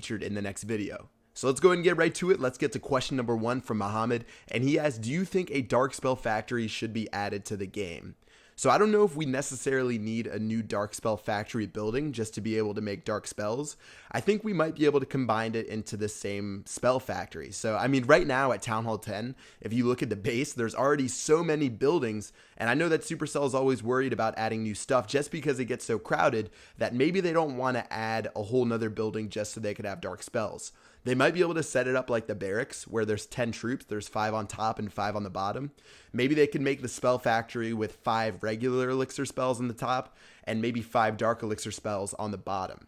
featured in the next video. So let's go ahead and get right to it. Let's get to question number 1 from Muhammad. And he asks, do you think a dark spell factory should be added to the game? So I don't know if we necessarily need a new dark spell factory building just to be able to make dark spells. I think we might be able to combine it into the same spell factory. So I mean, right now at Town Hall 10, if you look at the base, there's already so many buildings, and I know that Supercell is always worried about adding new stuff just because it gets so crowded that maybe they don't want to add a whole nother building just so they could have dark spells. They might be able to set it up like the barracks where there's 10 troops, there's 5 on top and 5 on the bottom. Maybe they could make the spell factory with 5 regular elixir spells on the top and maybe 5 dark elixir spells on the bottom.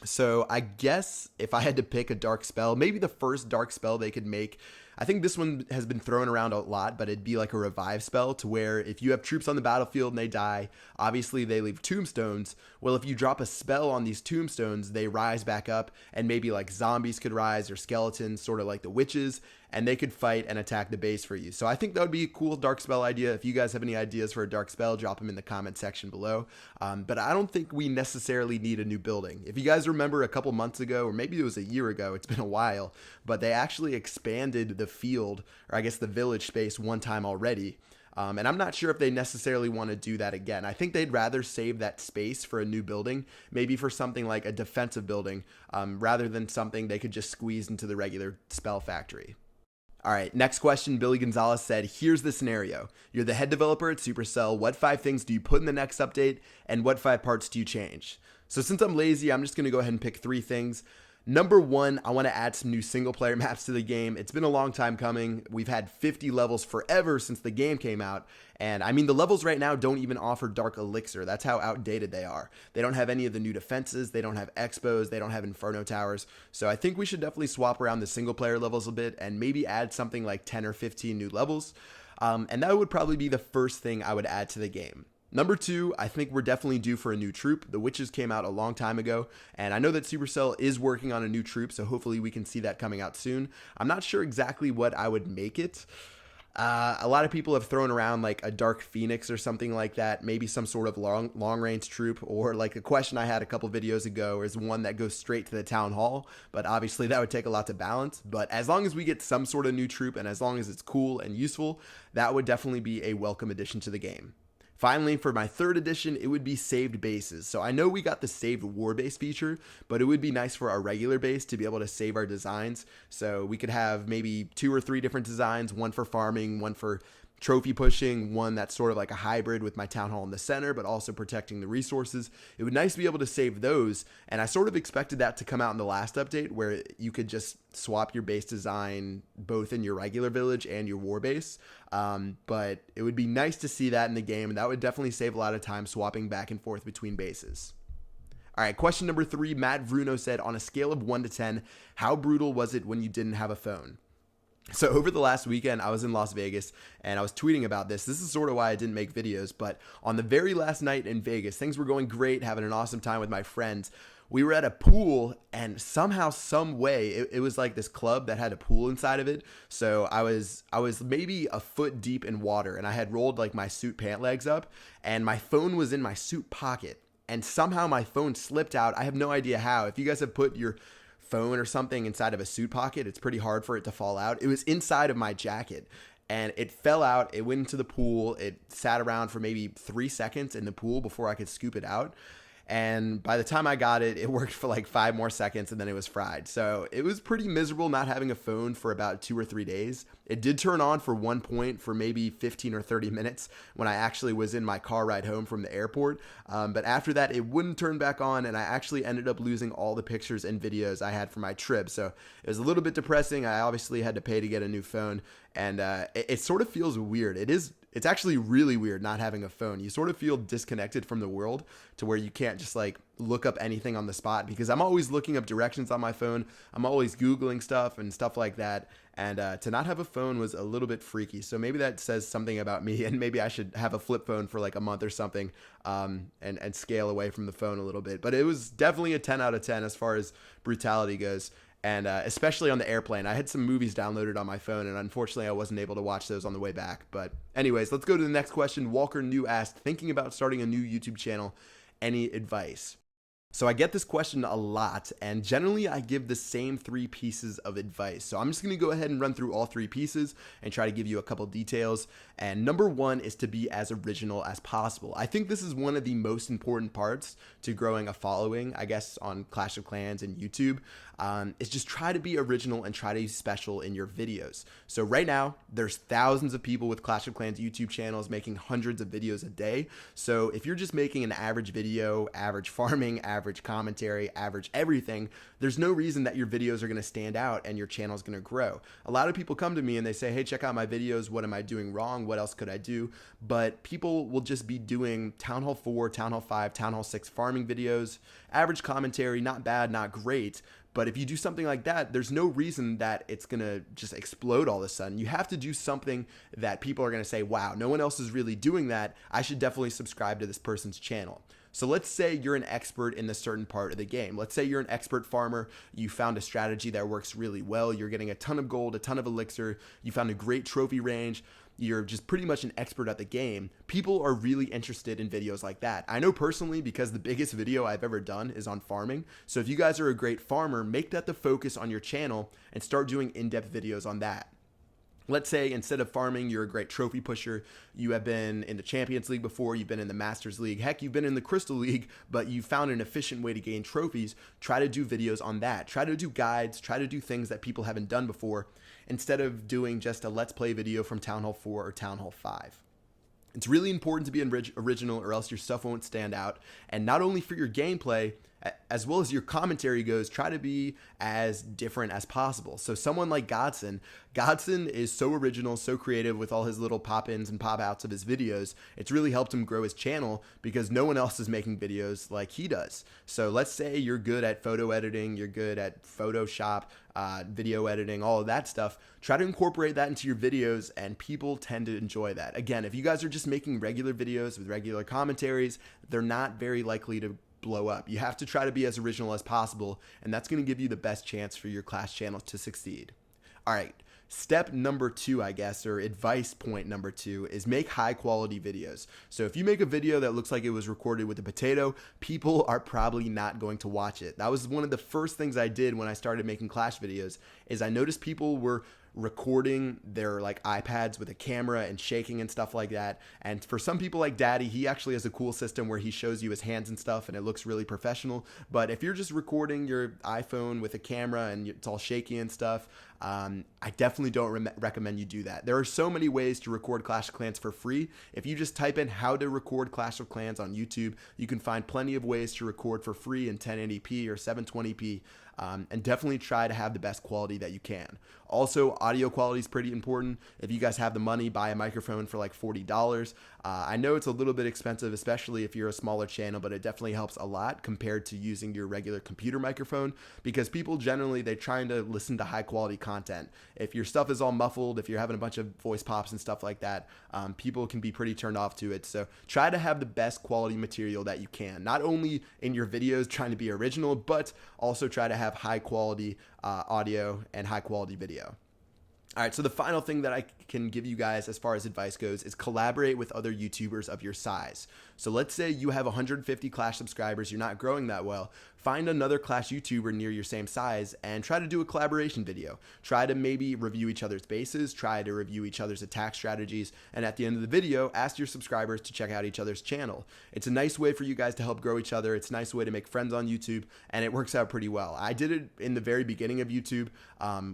So I guess if I had to pick a dark spell, maybe the first dark spell they could make, I think this one has been thrown around a lot, but it'd be like a revive spell to where if you have troops on the battlefield and they die, obviously they leave tombstones. Well, if you drop a spell on these tombstones, they rise back up, and maybe like zombies could rise or skeletons, sort of like the witches, and they could fight and attack the base for you. So I think that would be a cool dark spell idea. If you guys have any ideas for a dark spell, drop them in the comment section below. But I don't think we necessarily need a new building. If you guys remember a couple months ago, or maybe it was a year ago, it's been a while, but they actually expanded the field, or I guess the village space, one time already. And I'm not sure if they necessarily want to do that again. I think they'd rather save that space for a new building, maybe for something like a defensive building, rather than something they could just squeeze into the regular spell factory. All right, next question. Billy Gonzalez said, here's the scenario. You're the head developer at Supercell. What 5 things do you put in the next update, and what 5 parts do you change? So since I'm lazy, I'm just going to go ahead and pick 3 things. Number 1, I want to add some new single player maps to the game. It's been a long time coming. We've had 50 levels forever since the game came out. And I mean, the levels right now don't even offer Dark Elixir. That's how outdated they are. They don't have any of the new defenses. They don't have expos. They don't have Inferno Towers. So I think we should definitely swap around the single player levels a bit and maybe add something like 10 or 15 new levels. And that would probably be the first thing I would add to the game. Number 2, I think we're definitely due for a new troop. The Witches came out a long time ago, and I know that Supercell is working on a new troop, so hopefully we can see that coming out soon. I'm not sure exactly what I would make it. A lot of people have thrown around like a Dark Phoenix or something like that, maybe some sort of long-range troop, or like a question I had a couple videos ago is one that goes straight to the town hall, but obviously that would take a lot to balance. But as long as we get some sort of new troop, and as long as it's cool and useful, that would definitely be a welcome addition to the game. Finally, for my 3rd addition, it would be saved bases. So I know we got the saved war base feature, but it would be nice for our regular base to be able to save our designs. So we could have maybe 2 or 3 different designs, one for farming, one for trophy pushing, one that's sort of like a hybrid with my town hall in the center, but also protecting the resources. It would be nice to be able to save those, and I sort of expected that to come out in the last update where you could just swap your base design both in your regular village and your war base. But it would be nice to see that in the game, and that would definitely save a lot of time swapping back and forth between bases. All right, question number 3, Matt Bruno said, on a scale of 1 to 10, how brutal was it when you didn't have a phone? So over the last weekend, I was in Las Vegas and I was tweeting about this. This is sort of why I didn't make videos, but on the very last night in Vegas, things were going great, having an awesome time with my friends. We were at a pool, and somehow, some way, it was like this club that had a pool inside of it. So I was maybe a foot deep in water, and I had rolled like my suit pant legs up, and my phone was in my suit pocket, and somehow my phone slipped out. I have no idea how. If you guys have put your phone or something inside of a suit pocket, it's pretty hard for it to fall out. It was inside of my jacket, and it fell out. It went into the pool. It sat around for maybe 3 seconds in the pool before I could scoop it out. And by the time I got it, it worked for like 5 more seconds, and then it was fried. So it was pretty miserable not having a phone for about 2 or 3 days. It did turn on for one point for maybe 15 or 30 minutes when I actually was in my car ride home from the airport. But after that, it wouldn't turn back on, and I actually ended up losing all the pictures and videos I had for my trip. So it was a little bit depressing. I obviously had to pay to get a new phone, and it sort of feels weird. It's actually really weird not having a phone. You sort of feel disconnected from the world to where you can't just like look up anything on the spot, because I'm always looking up directions on my phone. I'm always Googling stuff and stuff like that. And to not have a phone was a little bit freaky. So maybe that says something about me, and maybe I should have a flip phone for like a month or something, and scale away from the phone a little bit. But it was definitely a 10 out of 10 as far as brutality goes. And especially on the airplane. I had some movies downloaded on my phone, and unfortunately I wasn't able to watch those on the way back. But anyways, let's go to the next question. Walker New asked, thinking about starting a new YouTube channel, any advice? So I get this question a lot, and generally I give the same 3 pieces of advice. So I'm just going to go ahead and run through all 3 pieces and try to give you a couple details. And number 1 is to be as original as possible. I think this is one of the most important parts to growing a following, I guess, on Clash of Clans and YouTube. Is just try to be original and try to be special in your videos. So right now, there's thousands of people with Clash of Clans YouTube channels making hundreds of videos a day. So if you're just making an average video, average farming, average commentary, average everything, there's no reason that your videos are going to stand out and your channel is going to grow. A lot of people come to me and they say, hey, check out my videos. What am I doing wrong? What else could I do? But people will just be doing Town Hall 4, Town Hall 5, Town Hall 6 farming videos, average commentary, not bad, not great. But if you do something like that, there's no reason that it's going to just explode all of a sudden. You have to do something that people are going to say, wow, no one else is really doing that. I should definitely subscribe to this person's channel. So let's say you're an expert in a certain part of the game. Let's say you're an expert farmer. You found a strategy that works really well. You're getting a ton of gold, a ton of elixir. You found a great trophy range. You're just pretty much an expert at the game. People are really interested in videos like that. I know personally because the biggest video I've ever done is on farming. So if you guys are a great farmer, make that the focus on your channel and start doing in-depth videos on that. Let's say instead of farming, you're a great trophy pusher. You have been in the Champions League before. You've been in the Masters League. Heck, you've been in the Crystal League, but you found an efficient way to gain trophies. Try to do videos on that. Try to do guides. Try to do things that people haven't done before instead of doing just a Let's Play video from Town Hall 4 or Town Hall 5. It's really important to be original or else your stuff won't stand out. And not only for your gameplay, as well as your commentary goes, try to be as different as possible. So someone like Godson is so original, so creative with all his little pop-ins and pop-outs of his videos. It's really helped him grow his channel because no one else is making videos like he does. So let's say you're good at photo editing, you're good at Photoshop, video editing, all of that stuff. Try to incorporate that into your videos and people tend to enjoy that. Again, if you guys are just making regular videos with regular commentaries, they're not very likely to blow up. You have to try to be as original as possible, and that's going to give you the best chance for your Clash channel to succeed. All right, step number 2, I guess, or advice point number 2 is make high quality videos. So if you make a video that looks like it was recorded with a potato, people are probably not going to watch it. That was one of the first things I did when I started making Clash videos, is I noticed people were recording their like iPads with a camera and shaking and stuff like that. And for some people like Daddy, he actually has a cool system where he shows you his hands and stuff and it looks really professional. But if you're just recording your iPhone with a camera and it's all shaky and stuff, I definitely don't recommend you do that. There are so many ways to record Clash of Clans for free. If you just type in how to record Clash of Clans on YouTube, you can find plenty of ways to record for free in 1080p or 720p. And definitely try to have the best quality that you can. Also, audio quality is pretty important. If you guys have the money, buy a microphone for like $40. I know it's a little bit expensive, especially if you're a smaller channel, but it definitely helps a lot compared to using your regular computer microphone, because people generally, they're trying to listen to high quality content. If your stuff is all muffled, if you're having a bunch of voice pops and stuff like that, people can be pretty turned off to it. So try to have the best quality material that you can, not only in your videos trying to be original, but also try to have high quality audio and high quality video. All right, so the final thing that I can give you guys as far as advice goes is collaborate with other YouTubers of your size. So let's say you have 150 Clash subscribers, you're not growing that well. Find another Clash YouTuber near your same size and try to do a collaboration video. Try to maybe review each other's bases, try to review each other's attack strategies, and at the end of the video, ask your subscribers to check out each other's channel. It's a nice way for you guys to help grow each other. It's a nice way to make friends on YouTube, and it works out pretty well. I did it in the very beginning of YouTube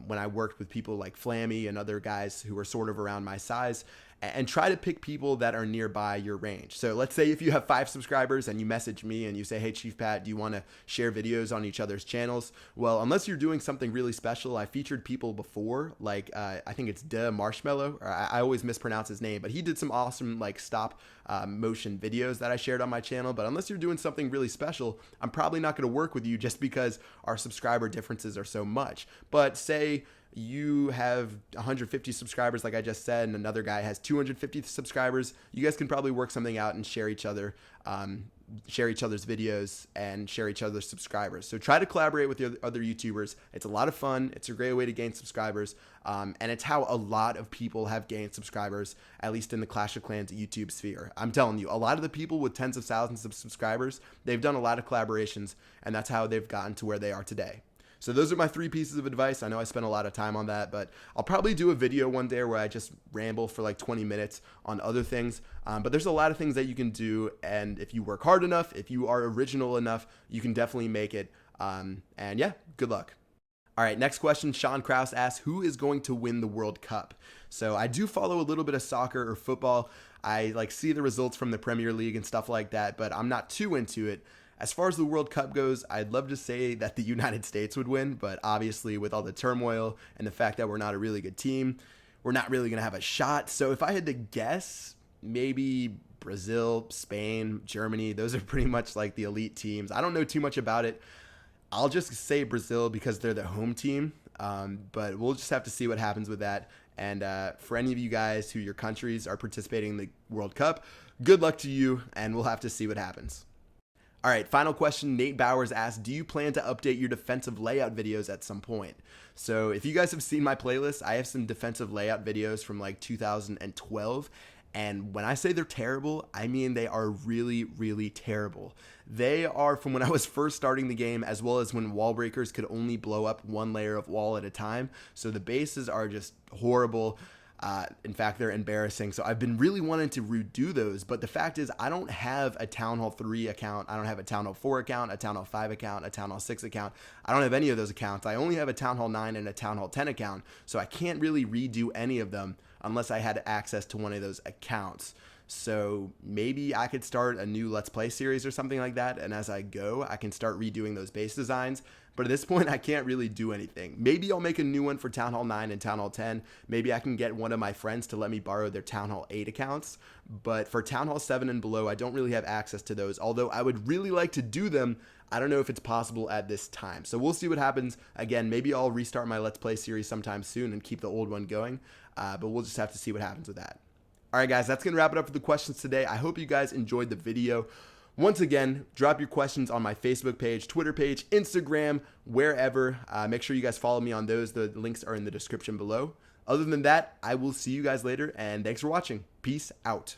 when I worked with people like Flammy and other guys who were sort of around my size, and try to pick people that are nearby your range. So let's say if you have 5 subscribers and you message me and you say, hey, Chief Pat, do you want to share videos on each other's channels? Well, unless you're doing something really special, I featured people before, like I think it's De Marshmallow, or I always mispronounce his name, but he did some awesome like stop motion videos that I shared on my channel. But unless you're doing something really special, I'm probably not going to work with you just because our subscriber differences are so much. But say you have 150 subscribers, like I just said, and another guy has 250 subscribers, you guys can probably work something out and share each other share each other's videos and share each other's subscribers. So try to collaborate with the other YouTubers. It's a lot of fun. It's a great way to gain subscribers. And it's how a lot of people have gained subscribers, at least in the Clash of Clans YouTube sphere. I'm telling you, a lot of the people with tens of thousands of subscribers, they've done a lot of collaborations, and that's how they've gotten to where they are today. So those are my 3 pieces of advice. I know I spent a lot of time on that, but I'll probably do a video one day where I just ramble for like 20 minutes on other things. But there's a lot of things that you can do, and if you work hard enough, if you are original enough, you can definitely make it. And yeah, good luck. All right, next question. Sean Krause asks, who is going to win the World Cup? So I do follow a little bit of soccer or football. I see the results from the Premier League and stuff like that, but I'm not too into it. As far as the World Cup goes, I'd love to say that the United States would win, but obviously with all the turmoil and the fact that we're not a really good team, we're not really going to have a shot. So if I had to guess, maybe Brazil, Spain, Germany, those are pretty much like the elite teams. I don't know too much about it. I'll just say Brazil because they're the home team, but we'll just have to see what happens with that. And for any of you guys who your countries are participating in the World Cup, good luck to you, and we'll have to see what happens. All right, final question. Nate Bowers asked, do you plan to update your defensive layout videos at some point? So if you guys have seen my playlist, I have some defensive layout videos from like 2012. And when I say they're terrible, I mean they are really, really terrible. They are from when I was first starting the game, as well as when wall breakers could only blow up one layer of wall at a time. So the bases are just horrible. In fact, they're embarrassing. So I've been really wanting to redo those. But the fact is, I don't have a Town Hall 3 account. I don't have a Town Hall 4 account, a Town Hall 5 account, a Town Hall 6 account. I don't have any of those accounts. I only have a Town Hall 9 and a Town Hall 10 account. So I can't really redo any of them unless I had access to one of those accounts. So maybe I could start a new Let's Play series or something like that. And as I go, I can start redoing those base designs. But at this point, I can't really do anything. Maybe I'll make a new one for Town Hall 9 and Town Hall 10. Maybe I can get one of my friends to let me borrow their Town Hall 8 accounts. But for Town Hall 7 and below, I don't really have access to those. Although I would really like to do them, I don't know if it's possible at this time. So we'll see what happens. Again, maybe I'll restart my Let's Play series sometime soon and keep the old one going. But we'll just have to see what happens with that. All right, guys, that's going to wrap it up for the questions today. I hope you guys enjoyed the video. Once again, drop your questions on my Facebook page, Twitter page, Instagram, wherever. Make sure you guys follow me on those. The links are in the description below. Other than that, I will see you guys later, and thanks for watching. Peace out.